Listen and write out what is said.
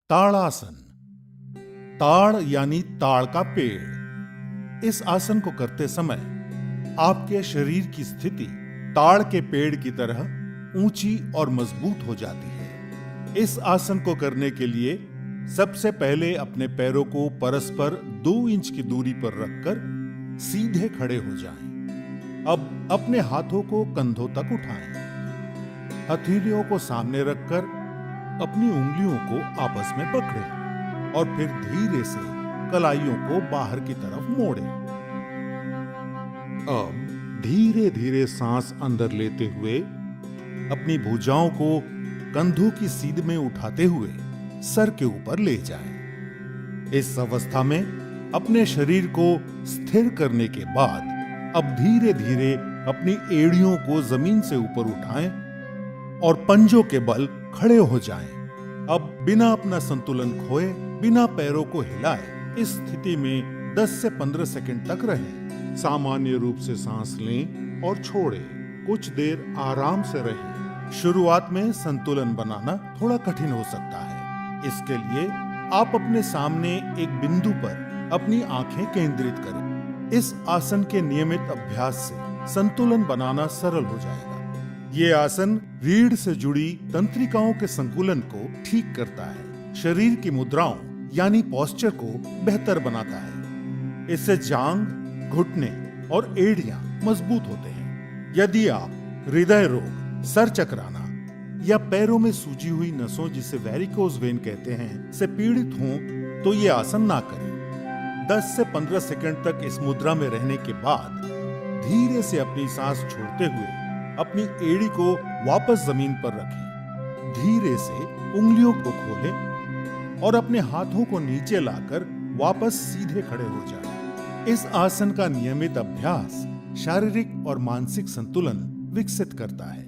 ताड़ासन। ताड़ यानी ताड़ का पेड़। इस आसन को करते समय आपके शरीर की स्थिति ताड़ के पेड़ की तरह ऊंची और मजबूत हो जाती है। इस आसन को करने के लिए सबसे पहले अपने पैरों को परस्पर 2 इंच की दूरी पर रखकर सीधे खड़े हो जाएं। अब अपने हाथों को कंधों तक उठाएं। हथेलियों को सामने रखकर अपनी उंगलियों को आपस में पकड़ें और फिर धीरे से कलाइयों को बाहर की तरफ मोड़ें। अब धीरे धीरे सांस अंदर लेते हुए अपनी भुजाओं को कंधों की सीध में उठाते हुए सर के ऊपर ले जाएं। इस अवस्था में अपने शरीर को स्थिर करने के बाद अब धीरे धीरे अपनी एड़ियों को जमीन से ऊपर उठाएं और पंजों के बल खड़े हो जाएं। अब बिना अपना संतुलन खोए, बिना पैरों को हिलाए इस स्थिति में 10 से 15 सेकंड तक रहें। सामान्य रूप से सांस लें और छोड़ें। कुछ देर आराम से रहें। शुरुआत में संतुलन बनाना थोड़ा कठिन हो सकता है। इसके लिए आप अपने सामने एक बिंदु पर अपनी आंखें केंद्रित करें। इस आसन के नियमित अभ्यास से संतुलन बनाना सरल हो जाएगा। ये आसन रीढ़ से जुड़ी तंत्रिकाओं के संतुलन को ठीक करता है, शरीर की मुद्राओं यानी पोस्चर को बेहतर बनाता है। इससे जांग, घुटने और एड़ियां मजबूत होते हैं। यदि आप हृदय रोग, सर चकराना या पैरों में सूजी हुई नसों जिसे वेरिकोज वेन कहते हैं से पीड़ित हों तो ये आसन ना करें। 10 से 15 सेकंड तक इस मुद्रा में रहने के बाद धीरे से अपनी सांस छोड़ते हुए अपनी एड़ी को वापस जमीन पर रखें। धीरे से उंगलियों को खोलें और अपने हाथों को नीचे लाकर वापस सीधे खड़े हो जाएं। इस आसन का नियमित अभ्यास शारीरिक और मानसिक संतुलन विकसित करता है।